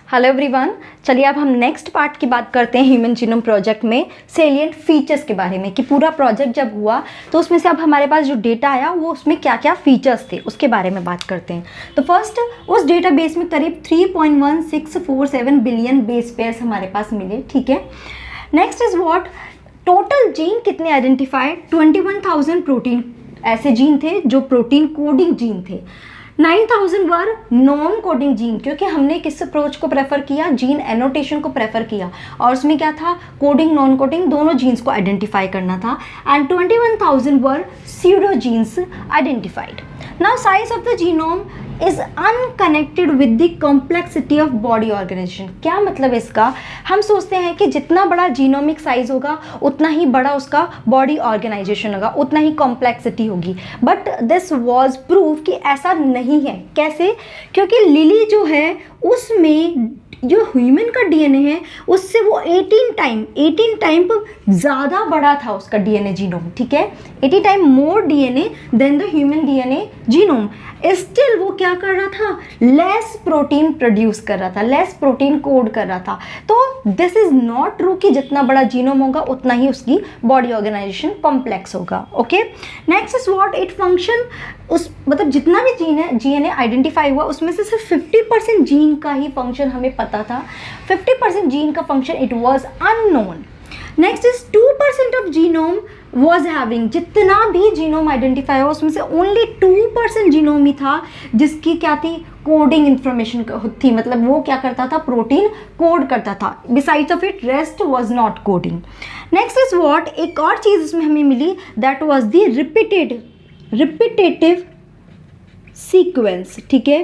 Hello everyone, चलिए अब हम नेक्स्ट पार्ट की बात करते हैं ह्यूमन जीनोम प्रोजेक्ट में सेलिएंट फीचर्स के बारे में कि पूरा प्रोजेक्ट जब हुआ तो उसमें से अब हमारे पास जो डेटा आया वो उसमें क्या क्या फीचर्स थे उसके बारे में बात करते हैं। तो फर्स्ट, उस डेटाबेस में करीब 3.1647 बिलियन बेस पेयर्स हमारे पास मिले। ठीक है, next is what, total gene कितने आइडेंटिफाइड, 21,000 प्रोटीन ऐसे जीन थे जो प्रोटीन कोडिंग जीन थे। 9,000 वर नॉन कोडिंग जीन, क्योंकि हमने किस अप्रोच को प्रेफर किया, जीन एनोटेशन को प्रेफर किया, और उसमें क्या था, कोडिंग नॉन कोडिंग दोनों जीन्स को आइडेंटिफाई करना था। And 21,000 were pseudo genes identified. Now size of the genome is unconnected with the complexity of body organisation. क्या मतलब इसका, हम सोचते हैं कि जितना बड़ा जीनोमिक साइज होगा उतना ही बड़ा उसका बॉडी ऑर्गेनाइजेशन होगा, उतना ही कॉम्प्लेक्सिटी होगी, बट दिस वाज प्रूव कि ऐसा नहीं है। कैसे, क्योंकि लिली जो है उसमें जो ह्यूमन का डीएनए है उससे वो 18 टाइम ज़्यादा बड़ा था उसका डीएनए जीनोम। ठीक है, 80 time more DNA than the human DNA genome. Still वो क्या कर रहा था, लेस प्रोटीन प्रोड्यूस कर रहा था, लेस प्रोटीन कोड कर रहा था। तो दिस इज नॉट ट्रू कि जितना बड़ा जीनोम होगा उतना ही उसकी बॉडी ऑर्गेनाइजेशन कॉम्प्लेक्स होगा। Okay, next is what, it function, उस मतलब जितना भी जीएनए आइडेंटिफाई हुआ उसमें से सिर्फ 50% जीन का ही फंक्शन हमें पता था, 50% जीन का function it was unknown. Next is 2% of genome was having, जितना भी जीनोम आइडेंटिफाई हुआ उसमें से ओनली 2% जीनोम ही था जिसकी क्या थी, कोडिंग इंफॉर्मेशन थी, मतलब वो क्या करता था, प्रोटीन कोड करता था। Besides of it rest was not coding. Next is what, एक और चीज़ इसमें हमें मिली, that was the repetitive sequence. ठीक है,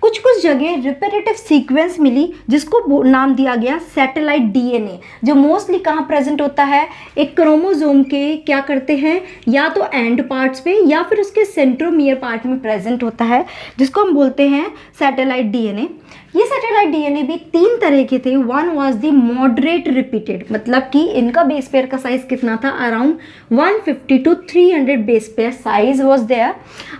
कुछ जगह रिपीटेटिव सीक्वेंस मिली जिसको नाम दिया गया सैटेलाइट डीएनए, जो मोस्टली कहाँ प्रेजेंट होता है, एक क्रोमोसोम के क्या करते हैं, या तो एंड पार्ट्स पे या फिर उसके सेंट्रोमियर पार्ट में प्रेजेंट होता है, जिसको हम बोलते हैं सैटेलाइट डीएनए। ये सैटेलाइट डीएनए भी 3 तरह के थे। One was the moderate repeated, मतलब कि इनका बेस पेयर का साइज कितना था, around 150 to 300 base pair size was there,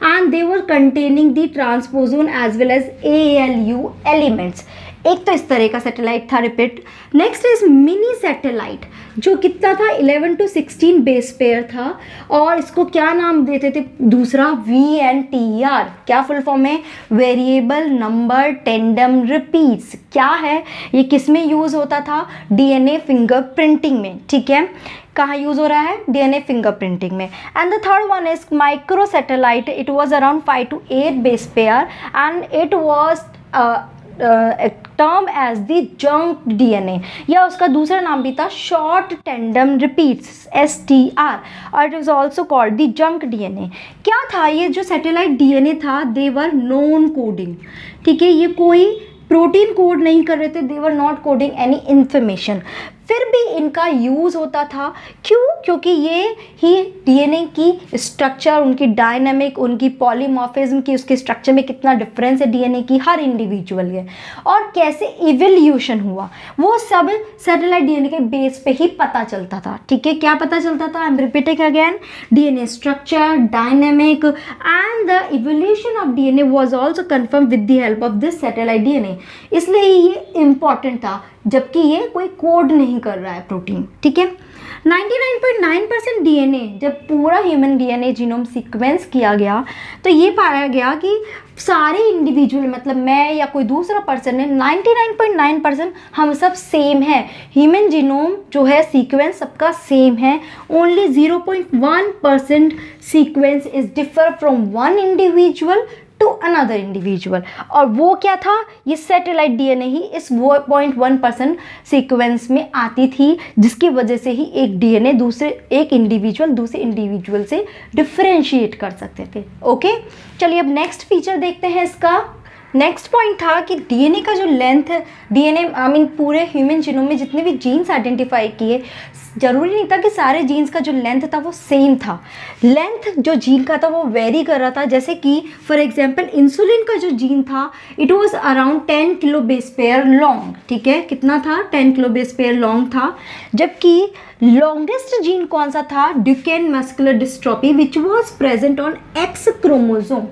and they were containing the transposon as well as ALU elements. एक तो इस तरह का सैटेलाइट था repeat. Next is mini satellite, जो कितना था, 11 to 16 बेस पेयर था, और इसको क्या नाम देते थे, दूसरा VNTR, क्या फुल फॉर्म है, वेरिएबल नंबर टेंडम रिपीट्स। क्या है ये, किस में यूज़ होता था, डीएनए फिंगरप्रिंटिंग में। ठीक है, कहाँ यूज़ हो रहा है, डीएनए फिंगरप्रिंटिंग में। And the third one is micro satellite, it was around 5 to 8 base pair and it was term as the junk DNA, या उसका दूसरा नाम भी था शॉर्ट टेंडम रिपीट्स STR, और it is also called the junk DNA. क्या था ये जो सैटेलाइट डीएनए था, दे वर नॉन कोडिंग। ठीक है, ये कोई प्रोटीन कोड नहीं कर रहे थे, they were not coding any information, फिर भी इनका यूज़ होता था। क्यों, क्योंकि ये ही डीएनए की स्ट्रक्चर, उनकी डायनामिक, उनकी पॉलीमॉर्फिज्म की, उसके स्ट्रक्चर में कितना डिफरेंस है डीएनए की हर इंडिविजुअल के, और कैसे इवोल्यूशन हुआ, वो सब सैटेलाइट डीएनए के बेस पे ही पता चलता था। ठीक है, क्या पता चलता था, I am repeating again, DNA structure, dynamic, and the evolution of DNA was also confirm with the help of this satellite DNA. इसलिए ये इंपॉर्टेंट था, जबकि ये कोई कोड नहीं कर रहा है प्रोटीन। ठीक है, 99.9% डीएनए, जब पूरा ह्यूमन डीएनए जीनोम सीक्वेंस किया गया तो ये पाया गया कि सारे इंडिविजुअल, मतलब मैं या कोई दूसरा पर्सन है, 99.9% हम सब सेम है। ह्यूमन जीनोम जो है सीक्वेंस सबका सेम है, only 0.1% sequence is differ from one individual to another individual, और वो क्या था, ये सैटेलाइट डीएनए ही इस 0.1% सीक्वेंस में आती थी, जिसकी वजह से ही एक इंडिविजुअल दूसरे इंडिविजुअल से डिफरेंशिएट कर सकते थे। ओके, चलिए अब नेक्स्ट फीचर देखते हैं इसका। नेक्स्ट पॉइंट था कि डीएनए का जो लेंथ है, डीएनए पूरे ह्यूमन जीनोम में जितने भी जीन्स आइडेंटिफाई किए, जरूरी नहीं था कि सारे जीन्स का जो लेंथ था वो सेम था। लेंथ जो जीन का था वो वेरी कर रहा था, जैसे कि फॉर एग्जांपल इंसुलिन का जो जीन था it was around 10 kilo base pair long. ठीक है, कितना था, 10 किलो बेस पेयर लॉन्ग था, जबकि लॉन्गेस्ट जीन कौन सा था, Duquesne muscular dystrophy, which was present on X chromosome.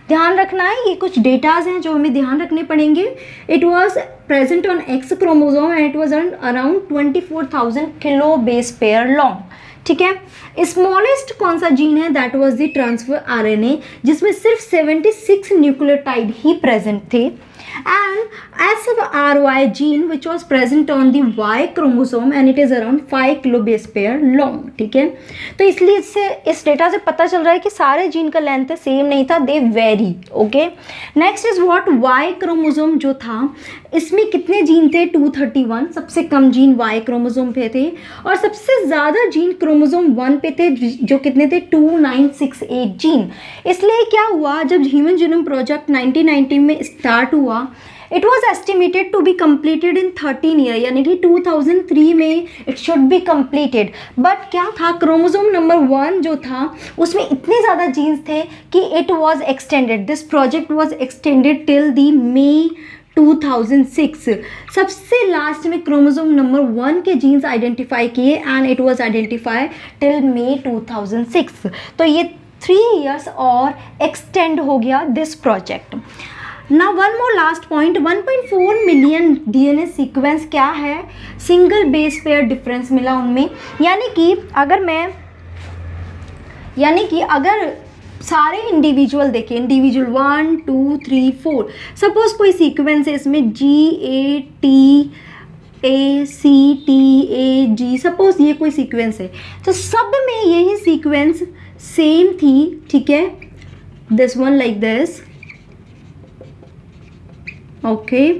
ध्यान रखना है, ये कुछ डेटाज हैं जो हमें ध्यान रखने पड़ेंगे। It was present on x chromosome and it was around 24,000 kilo base pair long. ठीक है। स्मॉलेस्ट कौन सा जीन है, that was the transfer RNA, जिसमें सिर्फ 76 न्यूक्लियोटाइड ही प्रेजेंट थे। and SRY gene which was present on the Y chromosome and it is around 5 kilo base pair long। ठीक है, तो इसलिए इससे इस डेटा से पता चल रहा है कि सारे जीन का लेंथ सेम नहीं था, they vary. Okay, next is what, Y chromosome जो था इसमें कितने जीन थे, 231, सबसे कम जीन Y क्रोमोसोम पे थे और सबसे ज़्यादा जीन क्रोमोसोम 1 पे थे जो कितने थे, 2968 जीन। इसलिए क्या हुआ, जब ह्यूमन जीनोम प्रोजेक्ट 1990 में स्टार्ट हुआ, it was estimated to be completed in 13 year, यानी कि 2003 में it should be completed. But क्या था, क्रोमोसोम नंबर 1 जो था उसमें इतने ज़्यादा जीन्स थे कि it was extended, this project was extended till the May 2006। सबसे लास्ट में क्रोमोसोम नंबर 1 के जीन्स आइडेंटिफाई किए and it was identify till May 2006। तो ये 3 ईयर्स और एक्सटेंड हो गया दिस प्रोजेक्ट। ना one more last point, 1.4 million DNA sequence क्या है, सिंगल बेस पेयर डिफरेंस मिला उनमें। यानी कि अगर सारे इंडिविजुअल देखें, इंडिविजुअल 1 2 3 4, सपोज कोई सीक्वेंस है इसमें GATACTAG, सपोज ये कोई सीक्वेंस है तो सब में यही सीक्वेंस सेम थी। ठीक है, this one like this. Okay,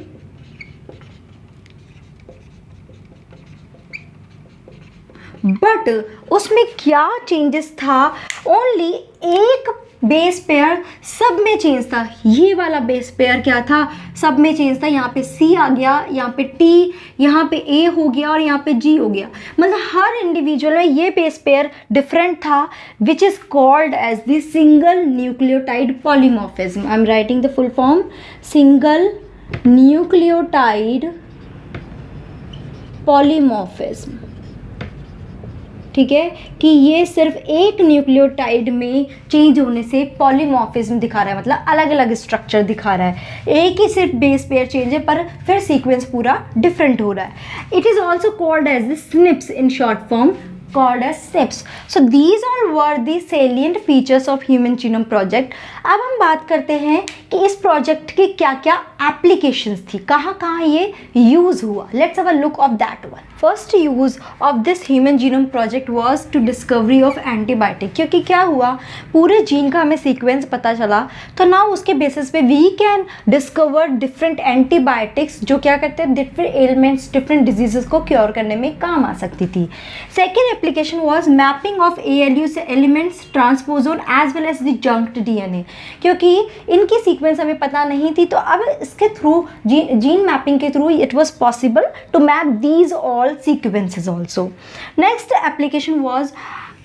but उसमें क्या चेंजेस था, ओनली एक बेस पेयर सब में चेंज था। ये वाला बेस पेयर क्या था, सब में चेंज था। यहाँ पे C आ गया, यहाँ पे T, यहाँ पे A हो गया और यहाँ पे G हो गया। मतलब हर इंडिविजुअल में ये बेस पेयर डिफरेंट था, which is called as the single nucleotide polymorphism. I am writing the full form, single nucleotide polymorphism. ठीक है, कि ये सिर्फ एक न्यूक्लियोटाइड में चेंज होने से पॉलीमॉर्फिज्म दिखा रहा है, मतलब अलग अलग स्ट्रक्चर दिखा रहा है। एक ही सिर्फ बेस पेयर चेंज है पर फिर सीक्वेंस पूरा डिफरेंट हो रहा है। It is also called as the SNPs in short form, called as SNPs. So these all were the salient features of Human Genome Project। अब हम बात करते हैं कि इस प्रोजेक्ट के क्या क्या एप्लीकेशंस थी, कहाँ कहाँ ये यूज़ हुआ। Let's have a look of that one. First use of this human genome project was to discovery of antibiotic. क्योंकि क्या हुआ, पूरे जीन का हमें सीक्वेंस पता चला तो ना उसके बेसिस पे we can discover different antibiotics जो क्या करते हैं, डिफरेंट एलिमेंट्स, डिफरेंट डिजीजेस को क्योर करने में काम आ सकती थी। Second application was mapping of ALU से elements, transposon as well as the junked DNA। क्योंकि इनकी सीक्वेंस हमें पता नहीं थी तो अब इसके थ्रू जीन मैपिंग के through it was possible to map these all sequences also। Next application was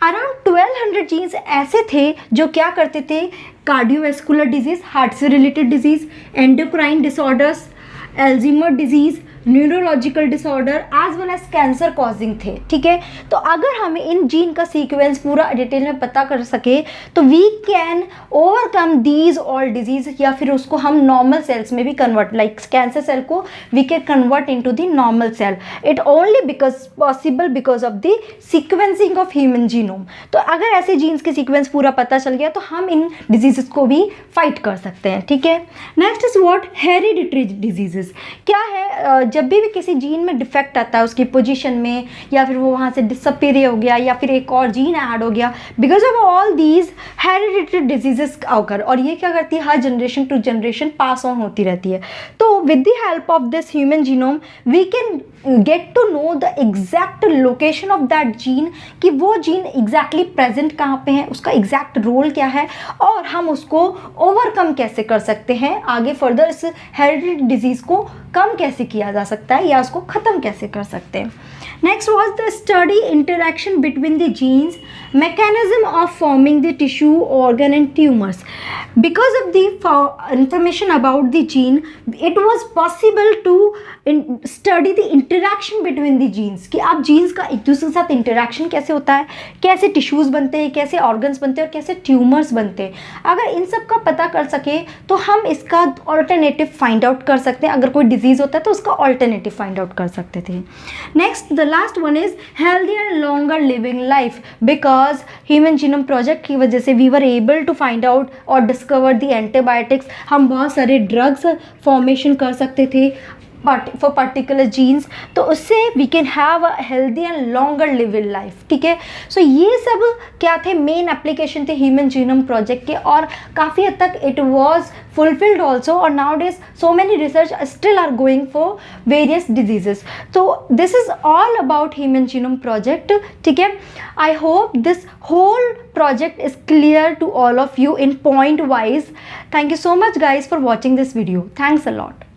around 1200 genes ऐसे थे जो क्या करते थे, कार्डियोवैस्कुलर डिजीज, हार्ट से related disease, endocrine disorders, Alzheimer disease, neurological disorder as well as cancer causing थे। ठीक है, तो अगर हमें इन जीन का सीक्वेंस पूरा डिटेल में पता कर सके तो we can overcome these all disease, या फिर उसको हम नॉर्मल सेल्स में भी कन्वर्ट, लाइक कैंसर सेल को we can convert into the normal cell. It only because possible because of the sequencing of human genome. तो अगर ऐसे जीन्स के सीक्वेंस पूरा पता चल गया तो हम इन डिजीजेस को भी फाइट कर सकते हैं। ठीक है, next is what, hereditary diseases. क्या है, जब भी किसी जीन में डिफेक्ट आता है उसकी पोजीशन में, या फिर वो वहाँ से डिसअपीयर हो गया या फिर एक और जीन ऐड हो गया, because of all these hereditary diseases occur, और ये क्या करती है, हर generation to generation pass on होती रहती है। तो with the help of this human genome we can get to know the exact location of that gene, कि वो जीन एग्जैक्टली प्रेजेंट कहाँ पे है, उसका एग्जैक्ट रोल क्या है और हम उसको ओवरकम कैसे कर सकते हैं, आगे फर्दर इस हेरिडिटरी डिजीज़ को कम कैसे किया जा सकता है या उसको ख़त्म कैसे कर सकते हैं। Next was the study interaction between the genes, mechanism of forming the tissue, organ and tumors. Because of the information about the gene, it was possible to study the interaction between the genes, कि आप genes का एक दूसरे के साथ interaction कैसे होता है, कैसे tissues बनते हैं, कैसे organs बनते हैं और कैसे tumors बनते हैं. अगर इन सब का पता कर सके तो हम इसका alternative find out कर सकते हैं. अगर कोई disease होता है तो उसका alternative find out कर सकते थे. Next, the last one is healthier and longer living life. Because Human Genome Project की वजह से we were able to find out और discover the antibiotics. हम बहुत सारे drugs formation कर सकते थे for particular genes, तो उससे we can have a healthy and longer living life. ठीक है, so ये सब क्या थे, मेन एप्लीकेशन थे ह्यूमन जीनोम प्रोजेक्ट के, और काफ़ी हद तक it was fulfilled also, or nowadays so many research still are going for various diseases. So this is all about Human Genome Project. ठीक है, I hope this whole project is clear to all of you in point wise. Thank you so much guys for watching this video. Thanks a lot.